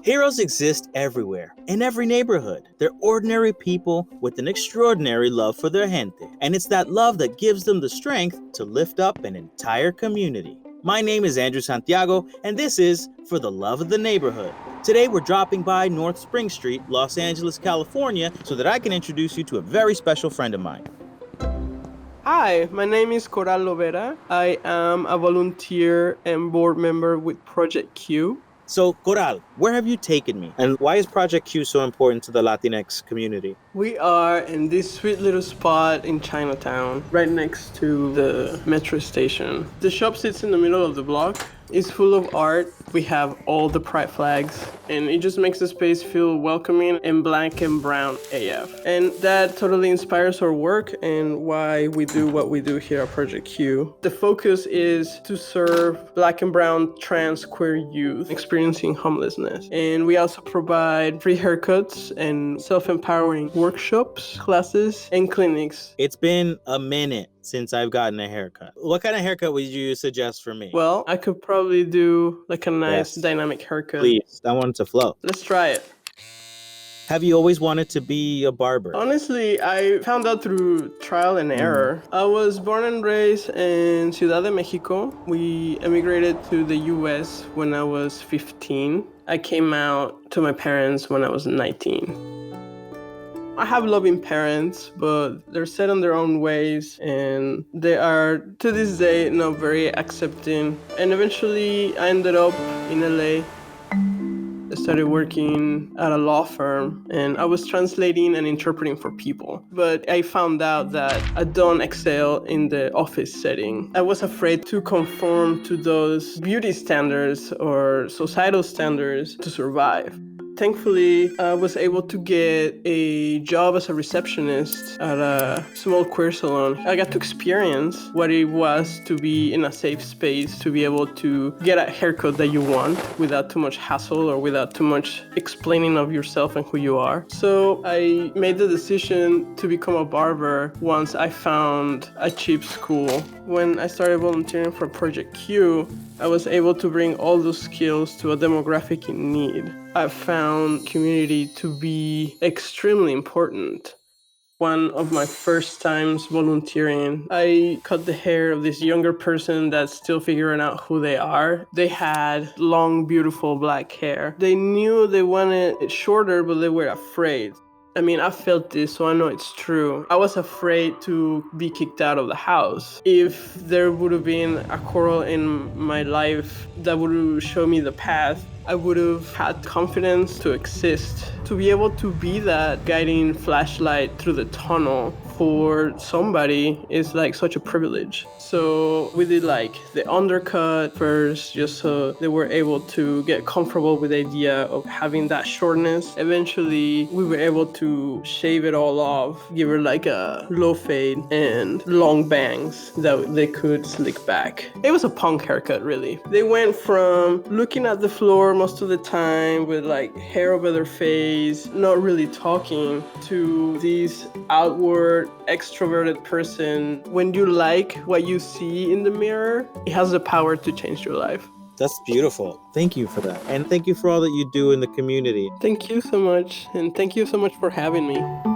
Heroes exist everywhere, in every neighborhood. They're ordinary people with an extraordinary love for their gente, and it's that love that gives them the strength to lift up an entire community. My name is Andrew Santiago, and this is For the Love of the Neighborhood. Today we're dropping by North Spring Street, Los Angeles, California, so that I can introduce you to a very special friend of mine. Hi, my name is Coral Lovera. I am a volunteer and board member with Project Q. So, Coral, where have you taken me? And why is Project Q so important to the Latinx community? We are in this sweet little spot in Chinatown, right next to the metro station. The shop sits in the middle of the block. It's full of art. We have all the pride flags, and it just makes the space feel welcoming and black and brown AF. And that totally inspires our work and why we do what we do here at Project Q. The focus is to serve black and brown trans queer youth experiencing homelessness. And we also provide free haircuts and self-empowering workshops, classes, and clinics. It's been a minute since I've gotten a haircut. What kind of haircut would you suggest for me? Well, I could probably do like a nice Yes. dynamic haircut. Please, I want it to flow. Let's try it. Have you always wanted to be a barber? Honestly, I found out through trial and error. I was born and raised in Ciudad de Mexico. We emigrated to the US when I was 15. I came out to my parents when I was 19. I have loving parents, but they're set in their own ways, and they are, to this day, not very accepting. And eventually, I ended up in LA. I started working at a law firm, and I was translating and interpreting for people. But I found out that I don't excel in the office setting. I was afraid to conform to those beauty standards or societal standards to survive. Thankfully, I was able to get a job as a receptionist at a small queer salon. I got to experience what it was to be in a safe space, to be able to get a haircut that you want without too much hassle or without too much explaining of yourself and who you are. So I made the decision to become a barber once I found a cheap school. When I started volunteering for Project Q, I was able to bring all those skills to a demographic in need. I found community to be extremely important. One of my first times volunteering, I cut the hair of this younger person that's still figuring out who they are. They had long, beautiful black hair. They knew they wanted it shorter, but they were afraid. I mean, I felt this, so I know it's true. I was afraid to be kicked out of the house. If there would have been a Coral in my life that would show me the path, I would have had confidence to exist. To be able to be that guiding flashlight through the tunnel for somebody is like such a privilege. So we did like the undercut first, just so they were able to get comfortable with the idea of having that shortness. Eventually, we were able to shave it all off, give her like a low fade and long bangs that they could slick back. It was a punk haircut, really. They went from looking at the floor most of the time with like hair over their face, not really talking, to this outward extroverted person. When you like what you see in the mirror, it has the power to change your life. That's beautiful. Thank you for that. And thank you for all that you do in the community. Thank you so much, and thank you so much for having me.